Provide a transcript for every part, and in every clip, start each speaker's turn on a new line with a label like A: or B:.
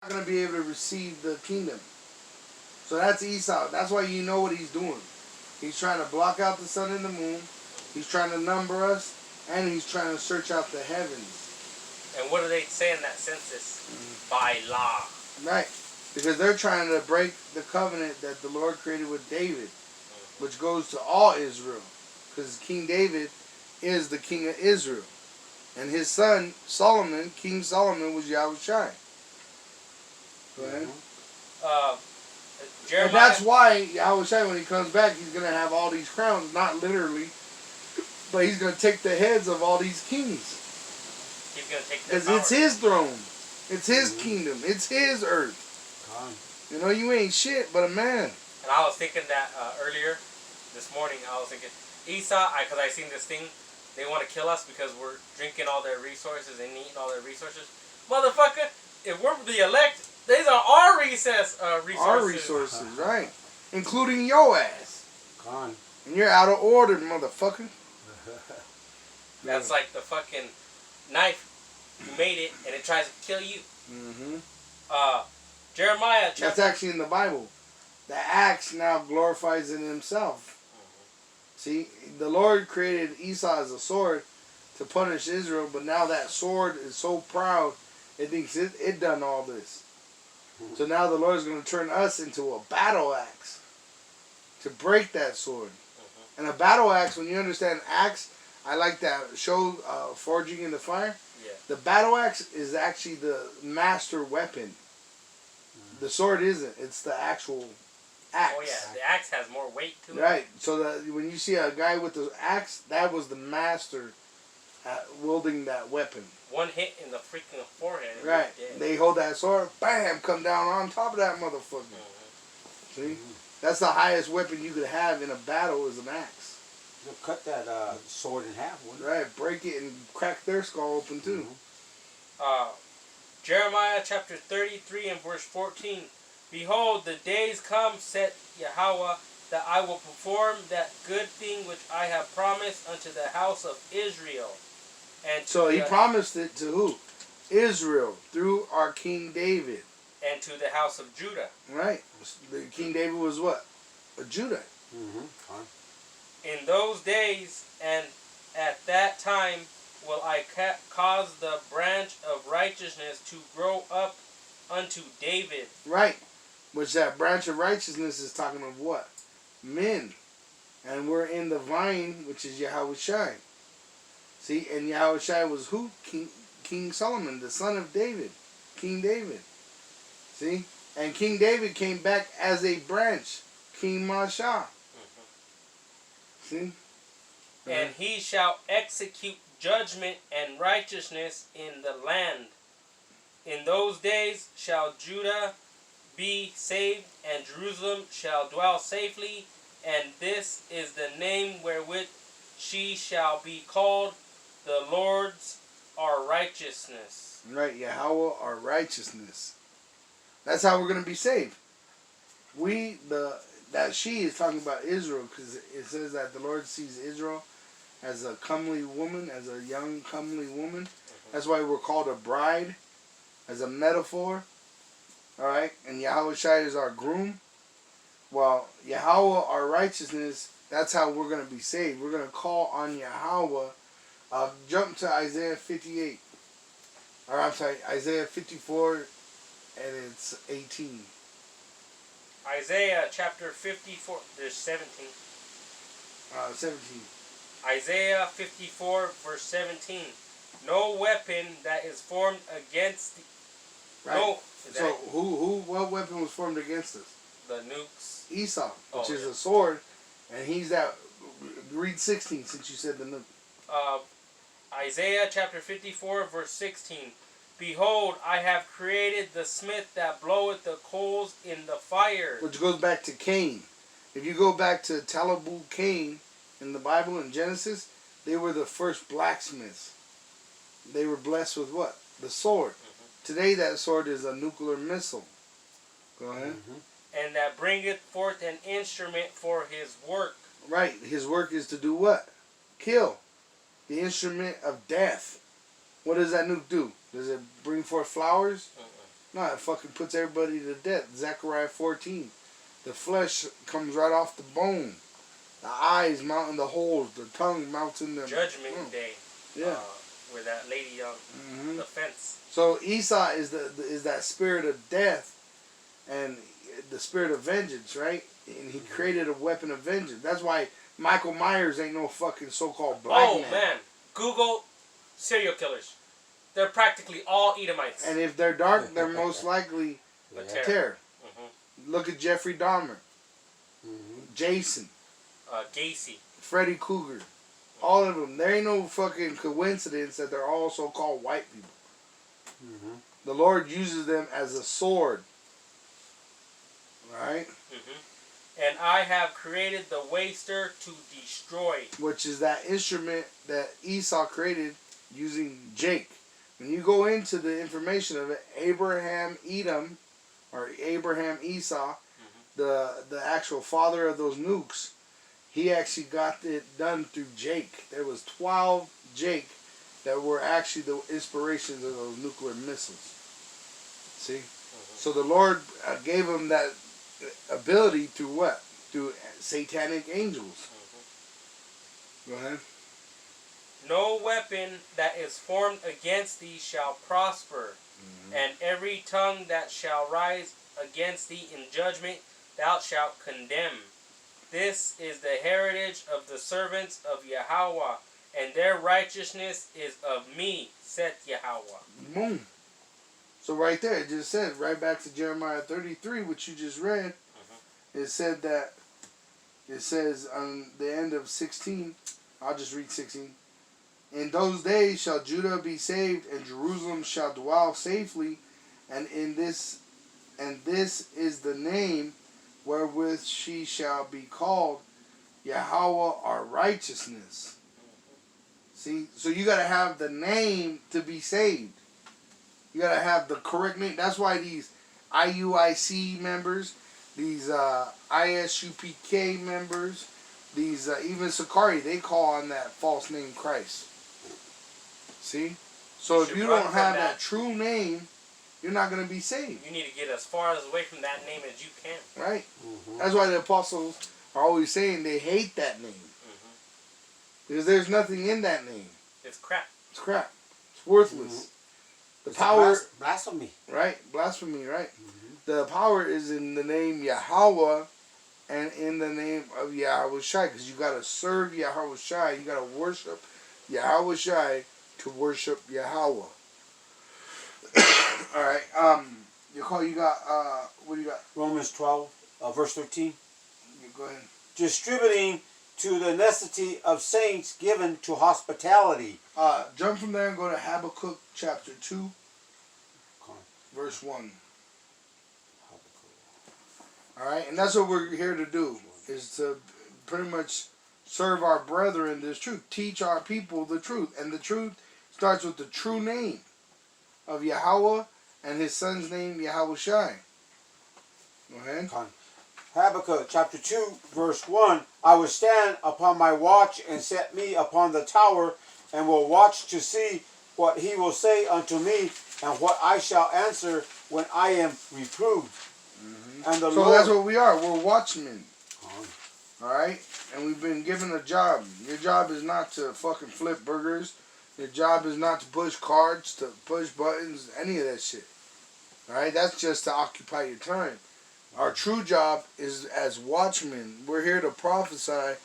A: not going to be able to receive the kingdom. So that's Esau. That's why you know what he's doing. He's trying to block out the sun and the moon. He's trying to number us. And he's trying to search out the heavens.
B: And what do they say in that census? By law.
A: Right. Because they're trying to break the covenant that the Lord created with David, which goes to all Israel. Because King David is the king of Israel. And his son, Solomon, King Solomon, was Yahawashi. Go ahead.
B: Jeremiah,
A: and that's why Yahawashi, when he comes back, he's going to have all these crowns, not literally, but he's going to take the heads of all these kings.
B: He's going to take their
A: Because
B: power.
A: it's his throne. It's his kingdom. It's his earth. You know, you ain't shit but a man.
B: And I was thinking that earlier this morning, I was thinking, Esau, because I seen this thing, they want to kill us because we're drinking all their resources and eating all their resources. Motherfucker, if we're the elect, these are our resources.
A: Our resources, right. Including your ass.
C: Con.
A: And you're out of order, motherfucker.
B: That's like the fucking knife. You made it, and it tries to kill you. Jeremiah.
A: That's actually in the Bible. The axe now glorifies in himself. See, the Lord created Esau as a sword to punish Israel, but now that sword is so proud, it thinks it done all this. So now the Lord is going to turn us into a battle axe to break that sword. And a battle axe, when you understand axe, I like that show, Forging in the Fire.
B: Yeah.
A: The battle axe is actually the master weapon. The sword isn't. It's the actual axe.
B: Oh yeah, the axe has more weight to it.
A: Right. So that when you see a guy with the axe, that was the master at wielding that weapon.
B: One hit in the freaking forehead.
A: Right. They hold that sword, bam, come down on top of that motherfucker. See? That's the highest weapon you could have in a battle is an axe.
C: You'll cut that sword in half, wouldn't
A: Right. Break it and crack their skull open too.
B: Jeremiah chapter 33 and verse 14. Behold, the days come, said Yahweh, that I will perform that good thing which I have promised unto the house of Israel. And
A: So he promised it to who? Israel, through our King David.
B: And to the house of Judah.
A: Right. The King David was what? A Judah.
B: In those days and at that time will I cause the branch of righteousness to grow up unto David.
A: Right. Which that branch of righteousness is talking of what? Men. And we're in the vine, which is Yahawashi. See, and Yahawashi was who? King Solomon, the son of David. King David. See? And King David came back as a branch. King Masha. See?
B: And he shall execute judgment and righteousness in the land. In those days shall Judah be saved, and Jerusalem shall dwell safely, and this is the name wherewith she shall be called, the Lord's our righteousness.
A: Right, Yahweh our righteousness. That's how we're going to be saved. That she is talking about Israel, because it says that the Lord sees Israel as a comely woman, as a young comely woman. That's why we're called a bride, as a metaphor. Alright, and Yahawashi is our groom. Well, Yahweh our righteousness, that's how we're going to be saved. We're going to call on Yahweh. Jump to Isaiah 58. Or I'm sorry, Isaiah 54, and it's 18.
B: Isaiah chapter 54, there's 17.
A: 17.
B: Isaiah 54 verse 17. No weapon that is formed against thee.
A: Right.
B: No.
A: So what weapon was formed against us?
B: The nukes.
A: Esau, which is a sword, and he's that. Read 16 since you said the nuke.
B: Isaiah chapter 54 verse 16. Behold, I have created the smith that bloweth the coals in the fire.
A: Which goes back to Cain. If you go back to Talabu Cain in the Bible in Genesis, they were the first blacksmiths. They were blessed with what? The sword. Today that sword is a nuclear missile. Go ahead.
B: And that bringeth forth an instrument for his work.
A: Right. His work is to do what? Kill. The instrument of death. What does that nuke do? Does it bring forth flowers? No, it fucking puts everybody to death. Zechariah 14. The flesh comes right off the bone. The eyes mount in the holes. The tongue mounts in the...
B: Judgment Day.
A: Yeah.
B: Where that lady on the fence.
A: So Esau is that spirit of death and the spirit of vengeance, right? And he created a weapon of vengeance. That's why Michael Myers ain't no fucking so-called black man.
B: Oh, man. Google serial killers. They're practically all Edomites.
A: And if they're dark, they're most likely
B: a
A: terror. Look at Jeffrey Dahmer. Jason.
B: Gacy.
A: Freddy Krueger. All of them. There ain't no fucking coincidence that they're all so-called white people. The Lord uses them as a sword. Right?
B: And I have created the waster to destroy.
A: Which is that instrument that Esau created using Jake. When you go into the information of it, Abraham Edom, or Abraham Esau, the actual father of those nukes, he actually got it done through Jake. There was 12 Jake that were actually the inspirations of those nuclear missiles. See? So the Lord gave him that ability through what? Through satanic angels. Go ahead.
B: No weapon that is formed against thee shall prosper, and every tongue that shall rise against thee in judgment thou shalt condemn. This is the heritage of the servants of Yahweh, and their righteousness is of me, saith Yahweh.
A: Boom. So right there, it just said, right back to Jeremiah 33, which you just read, it said that, it says on the end of 16, I'll just read 16. In those days shall Judah be saved, and Jerusalem shall dwell safely, and this is the name wherewith she shall be called, Yahweh our righteousness. See, so you got to have the name to be saved. You got to have the correct name. That's why these IUIC members, these ISUPK members, these even Sakari, they call on that false name Christ. See? So if you don't have that true name, you're not going to be saved.
B: You need to get as far away from that name as you can.
A: Right? That's why the apostles are always saying they hate that name. Because there's nothing in that name.
B: It's crap.
A: It's crap. It's worthless. The power...
C: Blasphemy.
A: Right? Blasphemy, right? The power is in the name Yahweh and in the name of Yahawashi. Because you got to serve Yahawashi. You got to worship Yahawashi to worship Yahweh. All right. You got, what do you got?
C: Romans 12, verse 13.
A: Go ahead.
C: Distributing to the necessity of saints given to hospitality.
A: Jump from there and go to Habakkuk chapter 2, verse 1. All right. And that's what we're here to do, is to pretty much serve our brethren this truth. Teach our people the truth. And the truth starts with the true name of Yahweh and his son's name, Yahawashi. Go ahead.
C: Habakkuk chapter 2, verse 1. I will stand upon my watch and set me upon the tower, and will watch to see what he will say unto me, and what I shall answer when I am reproved. And the
A: So
C: Lord,
A: that's what we are. We're watchmen. Alright? And we've been given a job. Your job is not to fucking flip burgers. Your job is not to push cards, to push buttons, any of that shit. Alright? That's just to occupy your time. Our true job is as watchmen. We're here to prophesy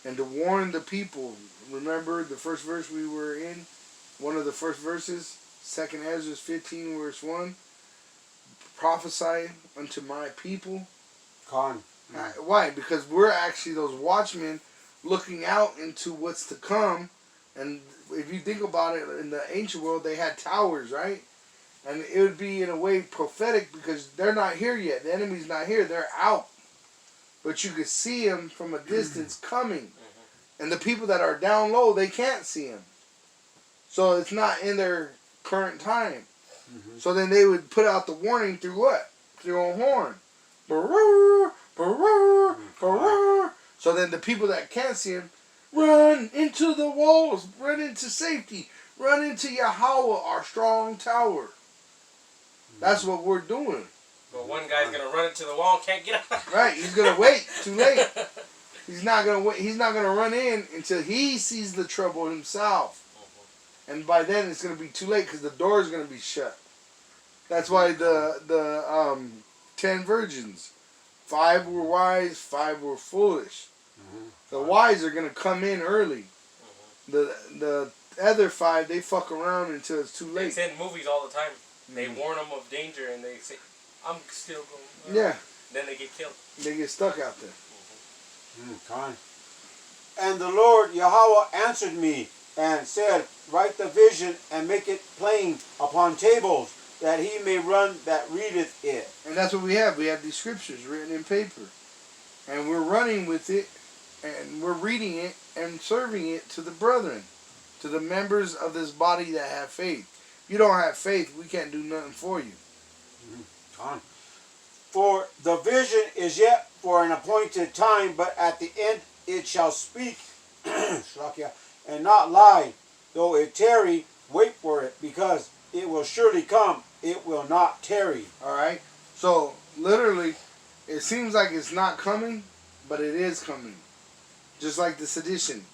A: and to warn the people. Remember the first verse we were in? One of the first verses? 2nd Ezra 15 verse 1. Prophesy unto my people. Why? Because we're actually those watchmen looking out into what's to come. And if you think about it, in the ancient world, they had towers, right? And it would be, in a way, prophetic because they're not here yet. The enemy's not here. They're out. But you could see them from a distance coming. And the people that are down low, they can't see them. So it's not in their current time. So then they would put out the warning through what? Through a horn. Barrr, barrr, barrr. So then the people that can't see him, run into the walls, run into safety, run into Yahweh, our strong tower. That's what we're doing.
B: But one guy's gonna run into the wall and can't get out.
A: Right? He's gonna wait. Too late. He's not gonna wait. He's not gonna run in until he sees the trouble himself. And by then it's gonna be too late because the door is gonna be shut. That's why the 10 virgins, 5 were wise, 5 were foolish. The wise are gonna come in early. The other 5, they fuck around until it's too late.
B: It's in movies all the time. They warn them of danger and they say, "I'm still going."
A: Yeah.
B: Then they get killed.
A: They get stuck out there.
C: And the Lord Yahweh answered me and said, write the vision and make it plain upon tables, that he may run that readeth it.
A: And that's what we have. We have these scriptures written in paper. And we're running with it, and we're reading it and serving it to the brethren, to the members of this body that have faith. If you don't have faith, we can't do nothing for you.
C: For the vision is yet for an appointed time, but at the end it shall speak, and not lie. Though it tarry, wait for it, because it will surely come. It will not tarry.
A: All right? So, literally, it seems like it's not coming, but it is coming. Just like the sedition.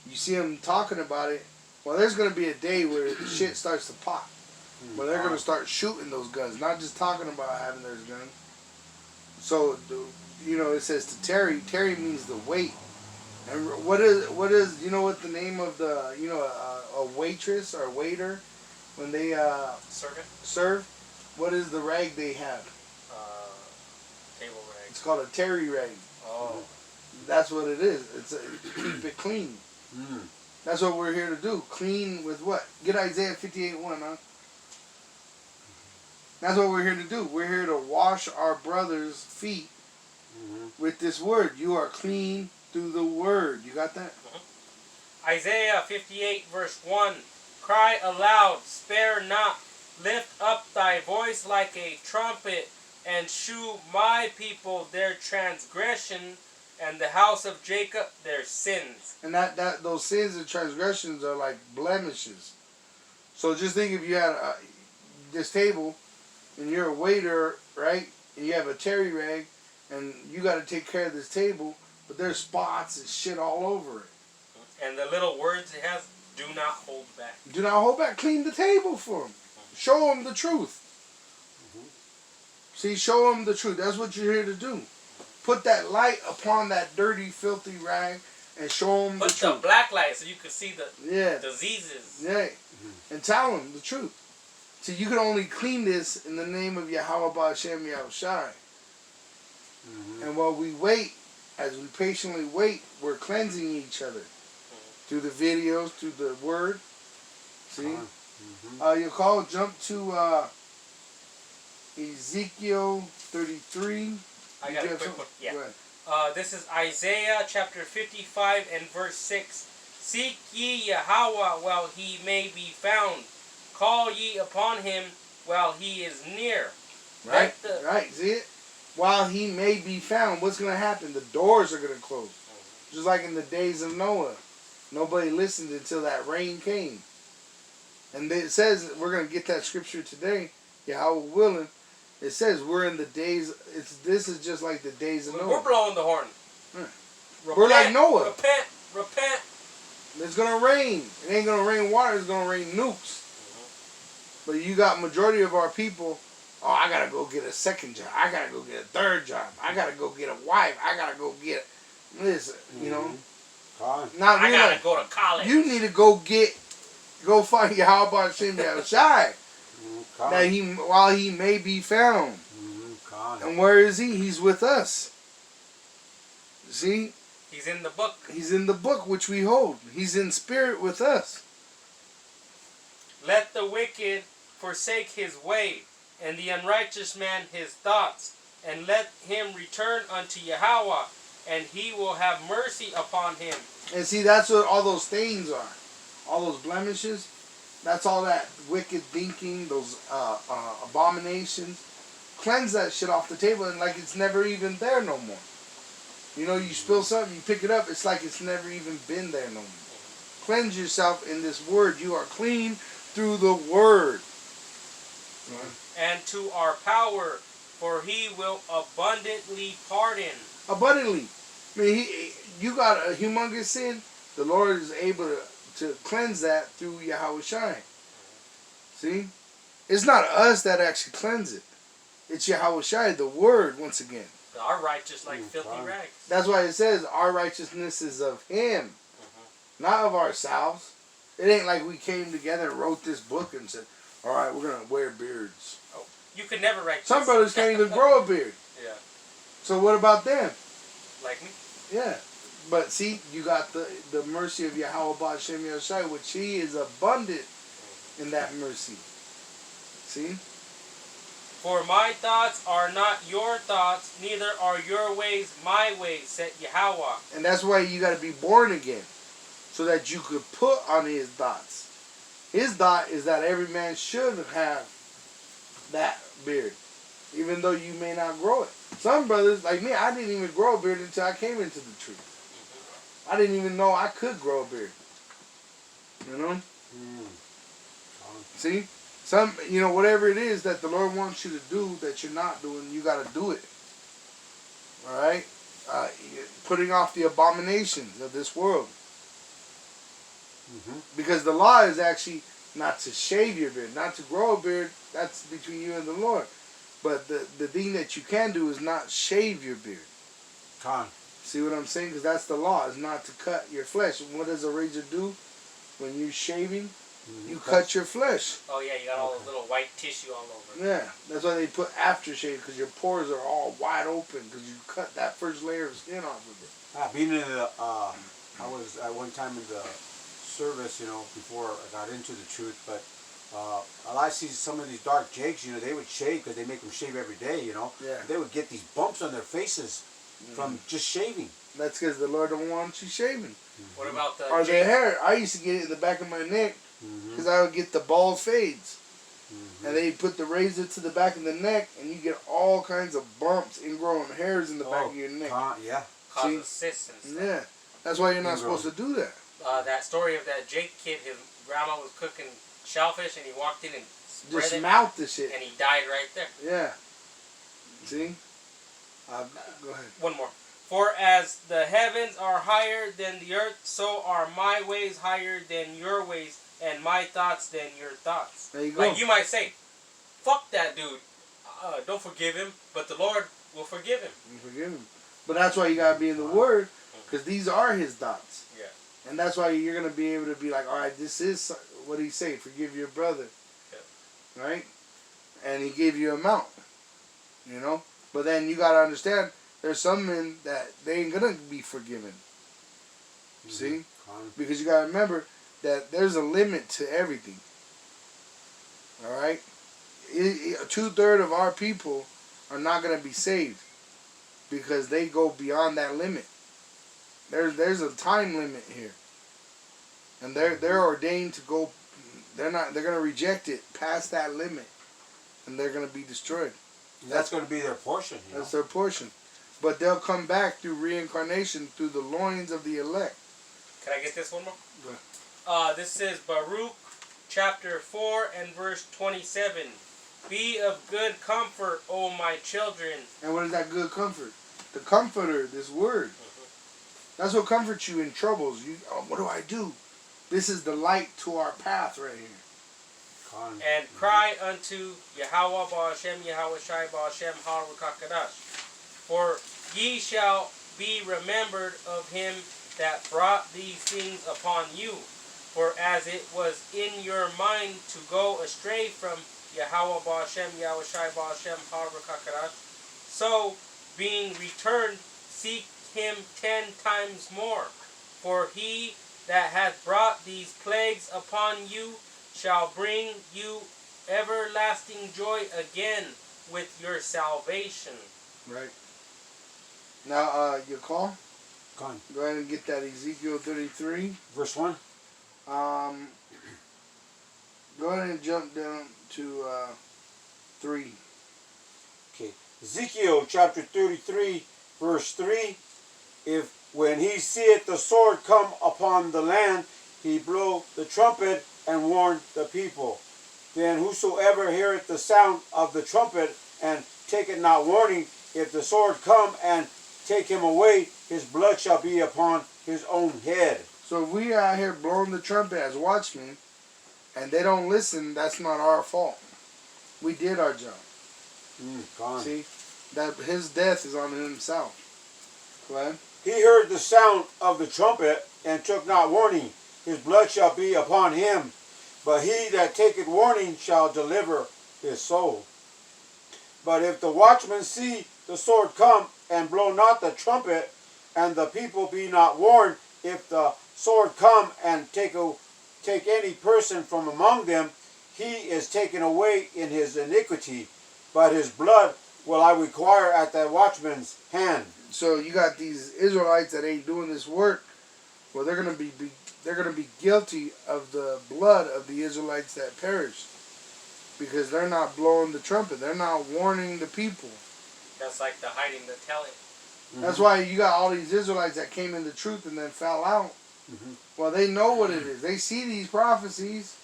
A: You see them talking about it. Well, there's going to be a day where shit starts to pop. Where they're going to start shooting those guns. Not just talking about having those guns. So, you know, it says to tarry. Tarry means to wait. And what is, you know what the name of the, you know, a waitress or a waiter, when they serve? What is the rag they have?
B: Table rag.
A: It's called a terry rag.
B: Oh.
A: That's what it is. It's keep it clean. That's what we're here to do. Clean with what? Get Isaiah 58:1, huh? That's what we're here to do. We're here to wash our brothers' feet with this word. You are clean through the word. You got that?
B: Isaiah 58 verse 1. Cry aloud, spare not. Lift up thy voice like a trumpet, and shew my people their transgression, and the house of Jacob their sins.
A: And that those sins and transgressions are like blemishes. So just think if you had this table, and you're a waiter, right? And you have a terry rag, and you got to take care of this table, but there's spots and shit all over it.
B: And the little words it has, do not hold back.
A: Do not hold back. Clean the table for them. Show them the truth. See, show them the truth. That's what you're here to do. Put that light upon that dirty, filthy rag and show them the truth.
B: Put the black light so you can see the diseases.
A: Yeah. And tell them the truth. See, you can only clean this in the name of Yahweh Ba'Shem Yahawashi. And while we wait, as we patiently wait, we're cleansing each other. Through the videos, through the word. See? You call, jump to Ezekiel 33.
B: I got a quick one. Yeah. This is Isaiah chapter 55 and verse 6. Seek ye Yahweh while he may be found. Call ye upon him while he is near.
A: Right, right. See it? While he may be found, what's going to happen? The doors are going to close. Just like in the days of Noah. Nobody listened until that rain came. And it says, we're going to get that scripture today, Yahweh willing. It says we're in the days, this is just like the days of Noah.
B: We're blowing the horn.
A: We're like Noah.
B: Repent.
A: It's going to rain. It ain't going to rain water, it's going to rain nukes. But you got majority of our people, oh, I got to go get a second job. I got to go get a third job. I got to go get a wife. I got to go get this, you know. Not
B: I got to go to college.
A: You need to go find Yahweh Ba'Shem Yahawashi. That while he may be found. And where is he? He's with us. See?
B: He's in the book.
A: He's in the book which we hold. He's in spirit with us.
B: Let the wicked forsake his way, and the unrighteous man his thoughts, and let him return unto Yahweh, and he will have mercy upon him.
A: And see, that's what all those stains are. All those blemishes. That's all that wicked thinking, those abominations. Cleanse that shit off the table and like it's never even there no more. You know, you spill something, you pick it up, it's like it's never even been there no more. Cleanse yourself in this word. You are clean through the word.
B: and to our power, for he will abundantly pardon.
A: Abundantly. I mean, you got a humongous sin. The Lord is able to cleanse that through Yahawashi. See? It's not us that actually cleanse it. It's Yahawashi, the Word, once again.
B: Our righteous like filthy rags.
A: That's why it says our righteousness is of Him, not of ourselves. It ain't like we came together and wrote this book and said, all right, we're going to wear beards.
B: Oh, you could never write
A: Some brothers can't even grow a beard.
B: Yeah.
A: So what about them?
B: Like me?
A: Yeah. But see, you got the mercy of Yahweh Ba'Shem Yahawashi, which He is abundant in that mercy. See?
B: For my thoughts are not your thoughts, neither are your ways my ways, said Yahweh.
A: And that's why you got to be born again, so that you could put on His thoughts. His thought is that every man should have that beard, even though you may not grow it. Some brothers, like me, I didn't even grow a beard until I came into the truth. I didn't even know I could grow a beard. You know? See? Whatever it is that the Lord wants you to do that you're not doing, you got to do it. All right? Putting off the abominations of this world. Because the law is actually not to shave your beard, not to grow a beard. That's between you and the Lord. But the thing that you can do is not shave your beard. See what I'm saying? Because that's the law, is not to cut your flesh. And what does a razor do when you're shaving? You cut your flesh.
B: Oh yeah, you got all the little white tissue all over.
A: Yeah, that's why they put aftershave, because your pores are all wide open because you cut that first layer of skin off of it.
C: Being in the, I was at one time in the service, before I got into the truth, but I see some of these dark jakes, they would shave because they make them shave every day,
A: Yeah.
C: They would get these bumps on their faces from just shaving.
A: That's because the Lord don't want you shaving.
B: What about the
A: Or the hair. I used to get it in the back of my neck because I would get the bald fades. And they put the razor to the back of the neck, and you get all kinds of bumps, ingrown hairs in the back of your neck.
C: Yeah.
B: Causes cysts and stuff.
A: Yeah. That's why you're not supposed to do that.
B: That story of that Jake kid, his grandma was cooking shellfish, and he walked in and spread
A: Just
B: it,
A: mouth the shit.
B: and he died right there.
A: Yeah. See? Go ahead.
B: One more. For as the heavens are higher than the earth, so are my ways higher than your ways, and my thoughts than your thoughts.
A: There you go.
B: Like you might say, fuck that dude. Don't forgive him, but the Lord will forgive him.
A: You forgive him. But that's why you got to be in the Word, because these are His thoughts.
B: Yeah.
A: And that's why you're going to be able to be like, all right, this is what He say, forgive your brother. Yeah. Right? And He gave you a amount. But then you got to understand, there's some men that they ain't going to be forgiven. See? Because you got to remember that there's a limit to everything. All right? 2/3 of our people are not going to be saved because they go beyond that limit. There's a time limit here. And they're ordained to go, they're going to reject it past that limit. And they're going to be destroyed.
C: That's going to be their portion.
A: That's their portion. But they'll come back through reincarnation through the loins of the elect.
B: Can I get this one more?
A: Go ahead.
B: This is Baruch chapter 4 and verse 27. Be of good comfort, O my children.
A: And what is that good comfort? The comforter, this word. That's what comforts you in troubles. What do I do? This is the light to our path right here.
B: And cry unto Yahweh Ba'Shem, Yahawashi Ba'Shem, Harukakadash. For ye shall be remembered of him that brought these things upon you. For as it was in your mind to go astray from Yahweh Ba'Shem, Yahawashi Ba'Shem, Harukakadash, so being returned, seek him 10 times more. For he that hath brought these plagues upon you shall bring you everlasting joy again with your salvation.
A: Right. Now, your call?
C: Go on.
A: Go ahead and get that Ezekiel 33.
C: Verse 1.
A: Go ahead and jump down to 3.
C: Okay. Ezekiel chapter 33, verse 3. If when he seeth the sword come upon the land, he blow the trumpet and warn the people. Then whosoever heareth the sound of the trumpet and taketh not warning, if the sword come and take him away, his blood shall be upon his own head.
A: So if we out here blowing the trumpet as watchmen, and they don't listen, that's not our fault. We did our job.
C: Gone.
A: See, that his death is on himself. Go ahead.
C: He heard the sound of the trumpet and took not warning. His blood shall be upon him. But he that taketh warning shall deliver his soul. But if the watchman see the sword come and blow not the trumpet, and the people be not warned, if the sword come and take any person from among them, he is taken away in his iniquity. But his blood will I require at the watchman's hand.
A: So you got these Israelites that ain't doing this work. Well, they're gonna be guilty of the blood of the Israelites that perished, because they're not blowing the trumpet. They're not warning the people.
B: That's like the hiding the telling.
A: That's why you got all these Israelites that came into truth and then fell out. Well, they know what it is. They see these prophecies.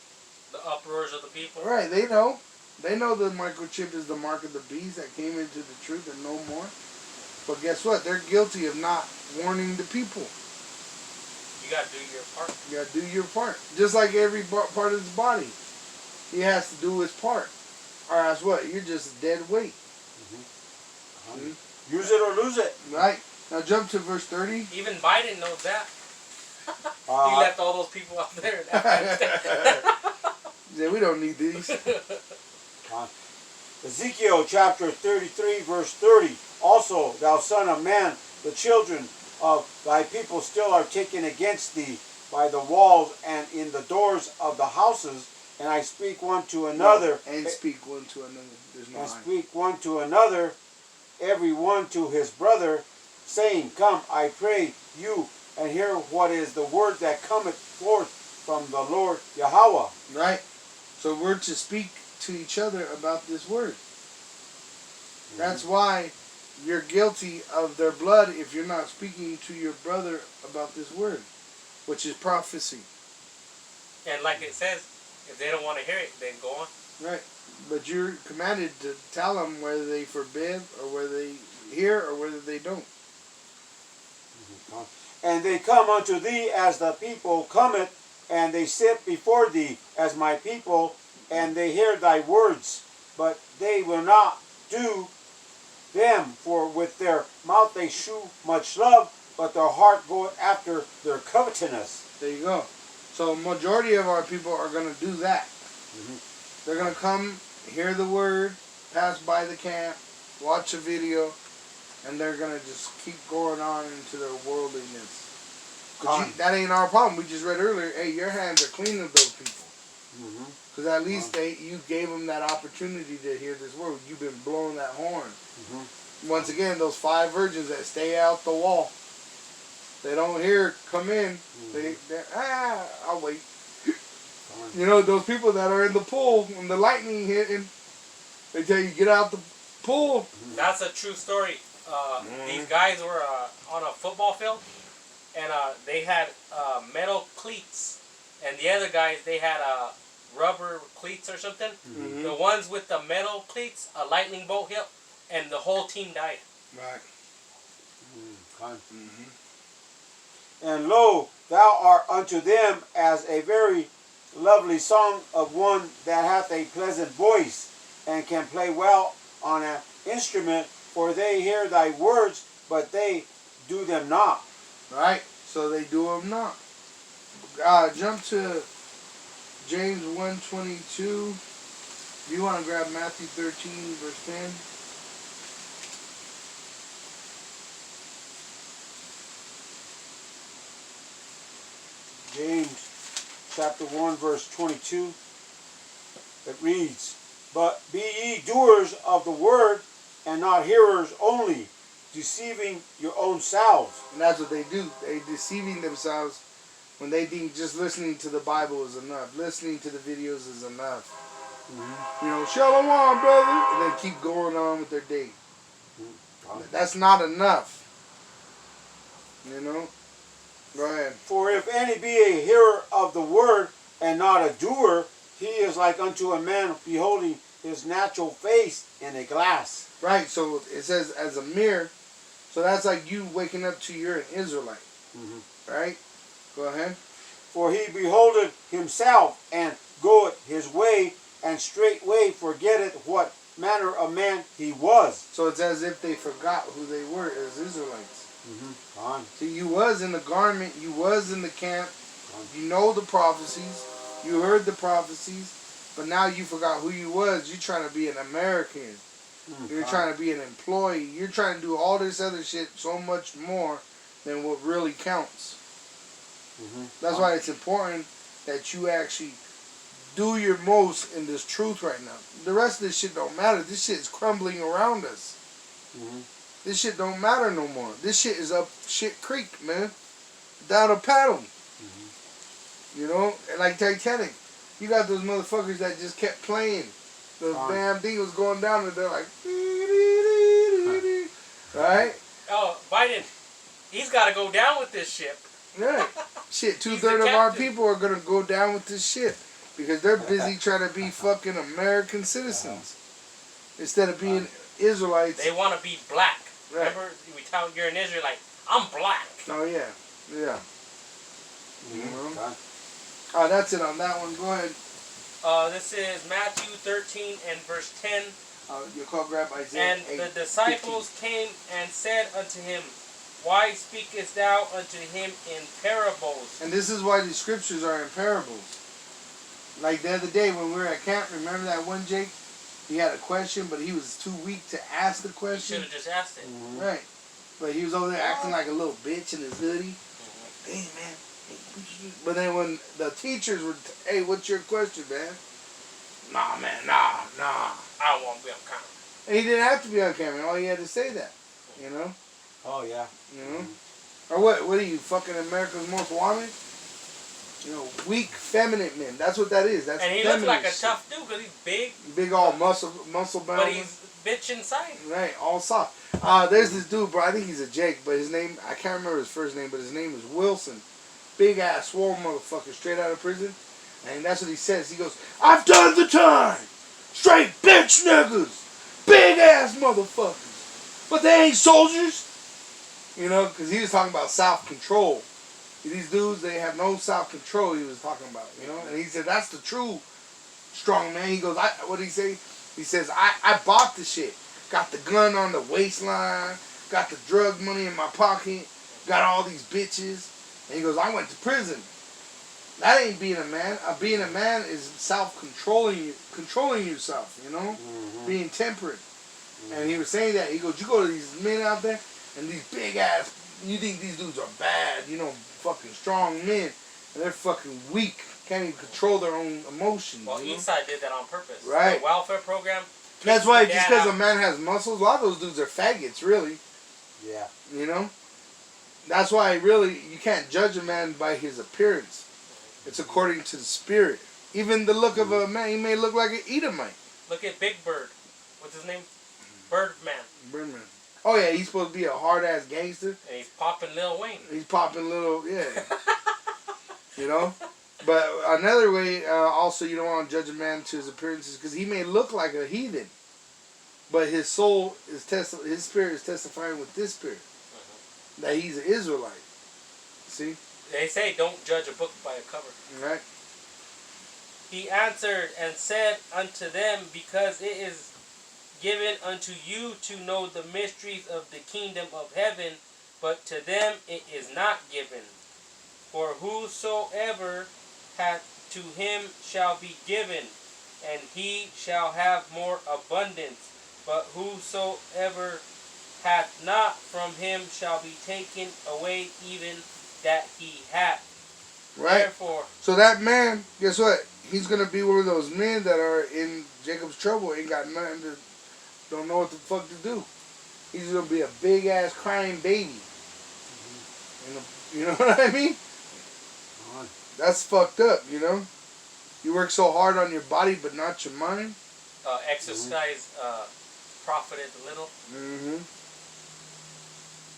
B: The uproars of the people.
A: Right, they know. They know the microchip is the mark of the beast that came into the truth and no more. But guess what? They're guilty of not warning the people.
B: You got to do your part.
A: You got to do your part. Just like every part of his body. He has to do his part. Or else what? You're just a dead weight.
C: Use it or lose it.
A: Right. Now jump to verse 30.
B: Even Biden knows that. He left all those people out there in Afghanistan.
A: Yeah, we don't need these.
C: Ezekiel chapter 33 verse 30. Also, thou son of man, the children of thy people still are taken against thee by the walls and in the doors of the houses, and I speak one to another.
A: No, and speak one to another. There's no
C: And
A: line.
C: speak one to another, every one to his brother, saying, Come, I pray you, and hear what is the word that cometh forth from the Lord Yahweh.
A: Right? So we're to speak to each other about this word. That's why you're guilty of their blood if you're not speaking to your brother about this word, which is prophecy.
B: And like it says, if they don't want to hear it, then go on.
A: Right. But you're commanded to tell them whether they forbid or whether they hear or whether they don't.
C: And they come unto thee as the people cometh, and they sit before thee as my people, and they hear thy words, but they will not do them, for with their mouth they shew much love, but their heart goeth after their covetousness.
A: There you go. So majority of our people are going to do that. They're going to come, hear the word, pass by the camp, watch a video, and they're going to just keep going on into their worldliness. But that ain't our problem. We just read earlier, hey, your hands are clean of those people. Because at least you gave them that opportunity to hear this word. You've been blowing that horn. Once again, those 5 virgins that stay out the wall. They don't hear, come in. I'll wait. You know, those people that are in the pool, when the lightning hitting, they tell you, get out the pool.
B: That's a true story. These guys were on a football field, and they had metal cleats. And the other guys, they had rubber cleats or something. The ones with the metal cleats, a lightning bolt hit, and the whole team died.
A: Right.
C: And lo, thou art unto them as a very lovely song of one that hath a pleasant voice, and can play well on an instrument, for they hear thy words, but they do them not.
A: Right. So they do them not. Jump to James 1:22. If you want to grab Matthew 13, verse 10.
C: James chapter 1 verse 22. It reads, But be ye doers of the word, and not hearers only, deceiving your own selves.
A: And that's what they do. They deceiving themselves when they think just listening to the Bible is enough. Listening to the videos is enough. You know, shalom, brother. And then keep going on with their day. That's not enough. You know? Go ahead.
C: For if any be a hearer of the word, and not a doer, he is like unto a man beholding his natural face in a glass.
A: Right, so it says as a mirror. So that's like you waking up to you're an Israelite. Right? Go ahead.
C: For he beholdeth himself, and goeth his way, and straightway forgetteth what manner of man he was.
A: So it's as if they forgot who they were as Israelites.
C: On.
A: See, you was in the garment, you was in the camp, you know the prophecies, you heard the prophecies, but now you forgot who you was. You're trying to be an American. You're trying to be an employee. You're trying to do all this other shit so much more than what really counts. That's why it's important that you actually do your most in this truth right now. The rest of this shit don't matter. This shit is crumbling around us. This shit don't matter no more. This shit is up shit creek, man. Down a paddle. You know? And like Titanic. You got those motherfuckers that just kept playing. The damn thing was going down and they're like... Right?
B: Oh, Biden, he's got to go down with this ship.
A: Yeah. Shit,
B: He's
A: 2/3
B: the
A: of our
B: captain.
A: people are going to go down with this shit. Because they're busy trying to be fucking American citizens. Instead of being Israelites.
B: They want to be black.
A: Right.
B: Remember, we tell you're an Israelite. I'm black.
A: Oh, yeah. Yeah. That's it on that one. Go ahead.
B: This is Matthew 13 and verse 10.
A: You call grab Isaiah
B: And
A: 8,
B: the disciples came and said unto him, Why speakest thou unto him in parables?
A: And this is why the scriptures are in parables. Like the other day when we were at camp, remember that one Jake? He had a question, but he was too weak to ask the
B: You
A: question.
B: should have just asked it.
A: Right. But he was over there acting like a little bitch in his hoodie. Hey, man. But then when the teachers were, hey, what's your question, man? Nah, man, nah.
B: I don't want to be on camera.
A: And he didn't have to be on camera. All he had to say that, you know?
C: Oh, yeah.
A: You know? Or what are you, fucking America's Most Wanted? You know, weak, feminine men. That's what that is. That's
B: And he looks
A: feminine
B: like a
A: shit.
B: tough dude because he's big,
A: Big all muscle bound.
B: but he's bitch inside.
A: Right, all soft. There's this dude, bro. I think he's a Jake, but his name, I can't remember his first name, but his name is Wilson. Big ass, swole motherfucker, straight out of prison. And that's what he says. He goes, I've done the time. Straight bitch niggas. Big ass motherfuckers. But they ain't soldiers. You know, because he was talking about self-control. These dudes, they have no self-control, he was talking about, you know? And he said, that's the true strong man. He goes, what did he say? He says, I bought the shit. Got the gun on the waistline. Got the drug money in my pocket. Got all these bitches. And he goes, I went to prison. That ain't being a man. Being a man is controlling yourself, you know? Being temperate. And he was saying that. He goes, you go to these men out there, and these big ass, you think these dudes are bad, you know, fucking strong men, and they're fucking weak. Can't even control their own emotions.
B: Well,
A: you know?
B: Eastside did that on purpose.
A: Right.
B: The welfare program.
A: That's why just because
B: out.
A: a man has muscles, a lot of those dudes are faggots, really.
C: Yeah.
A: You know? That's why, really, you can't judge a man by his appearance. It's according to the spirit. Even the look of a man, he may look like an Edomite.
B: Look at Big Bird. What's his name? Birdman.
A: Birdman. Oh, yeah, he's supposed to be a hard-ass gangster.
B: And he's popping Lil Wayne.
A: He's popping little, yeah. You know? But another way, also, you don't want to judge a man to his appearances because he may look like a heathen, but his soul is his spirit is testifying with this spirit that he's an Israelite. See?
B: They say don't judge a book by a cover.
A: Right?
B: He answered and said unto them, Because it is given unto you to know the mysteries of the kingdom of heaven, but to them it is not given. For whosoever hath, to him shall be given, and he shall have more abundance. But whosoever hath not, from him shall be taken away even that he hath.
A: Right.
B: Therefore,
A: So that man, guess what? He's going to be one of those men that are in Jacob's trouble, ain't got nothing to, don't know what the fuck to do. He's going to be a big-ass crying baby. You know what I mean? That's fucked up, you know? You work so hard on your body, but not your mind.
B: exercise profited little.
A: Mm-hmm.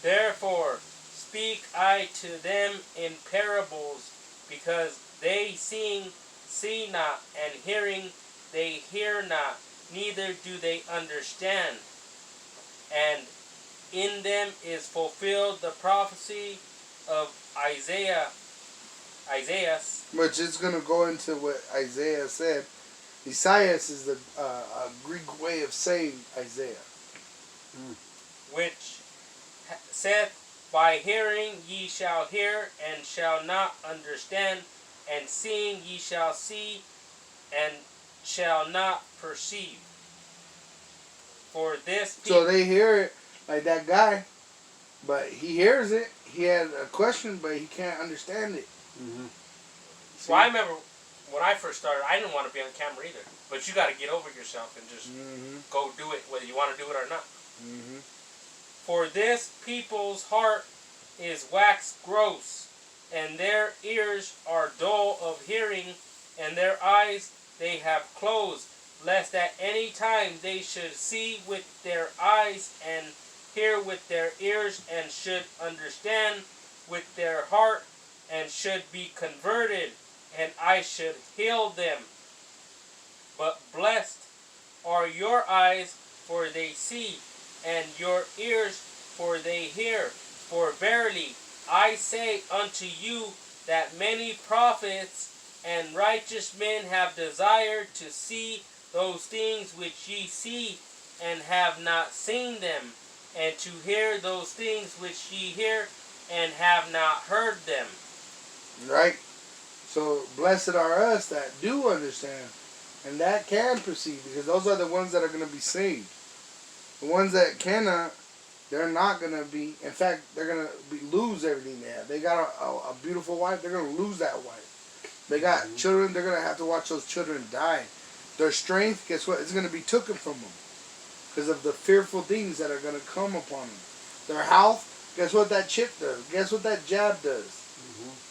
B: Therefore speak I to them in parables, because they seeing see not, and hearing they hear not, neither do they understand. And in them is fulfilled the prophecy of Isaiah.
A: Which is going to go into what Isaiah said. Isaias is the Greek way of saying Isaiah.
B: Which saith, By hearing ye shall hear, and shall not understand, and seeing ye shall see, and shall not perceive. For this people...
A: So they hear it like that guy, but he hears it. He had a question, but he can't understand it.
C: Mm-hmm.
B: Well, I remember when I first started, I didn't want to be on camera either. But you got to get over yourself and just go do it, whether you want to do it or not.
A: Mm-hmm.
B: For this people's heart is waxed gross, and their ears are dull of hearing, and their eyes they have closed, lest at any time they should see with their eyes, and hear with their ears, and should understand with their heart, and should be converted, and I should heal them. But blessed are your eyes, for they see, and your ears, for they hear. For verily I say unto you, that many prophets and righteous men have desired to see those things which ye see, and have not seen them, and to hear those things which ye hear, and have not heard them.
A: Right? So blessed are us that do understand and that can perceive, because those are the ones that are going to be saved. The ones that cannot, they're not going to be. In fact, they're going to lose everything they have. They got a beautiful wife, they're going to lose that wife. They got children, they're going to have to watch those children die. Their strength, guess what? It's going to be taken from them because of the fearful things that are going to come upon them. Their health, guess what that chip does? Guess what that jab does?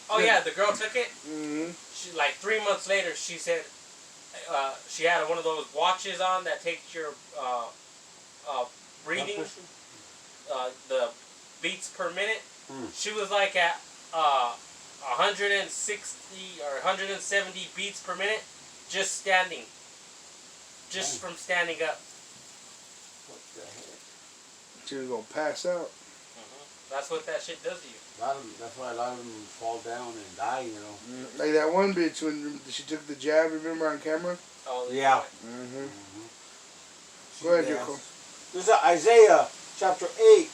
B: Oh yeah, the girl took it.
A: Mm-hmm.
B: Like 3 months later, she said she had one of those watches on that takes your breathing, the beats per minute. She was like at 160 or 170 beats per minute, just standing, from standing up.
C: What the heck?
A: She was going to pass out.
B: That's what that shit does to you.
C: That's why a lot of them fall down and die, you know.
A: Like that one bitch when she took the jab, remember, on camera?
B: Oh,
C: yeah.
A: Go ahead, Jericho.
C: This is Isaiah chapter 8,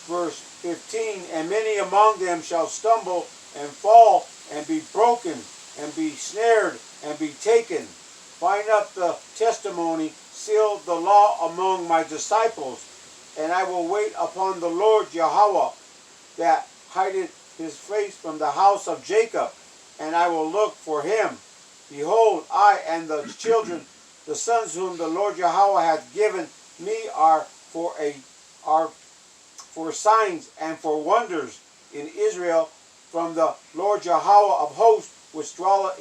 C: verse 15. And many among them shall stumble and fall and be broken and be snared and be taken. Bind up the testimony, seal the law among my disciples. And I will wait upon the Lord Yahweh, that hideth his face from the house of Jacob, and I will look for him. Behold, I and the children, the sons whom the Lord Yahweh hath given me, are for signs and for wonders in Israel, from the Lord Yahweh of hosts, which dwelleth in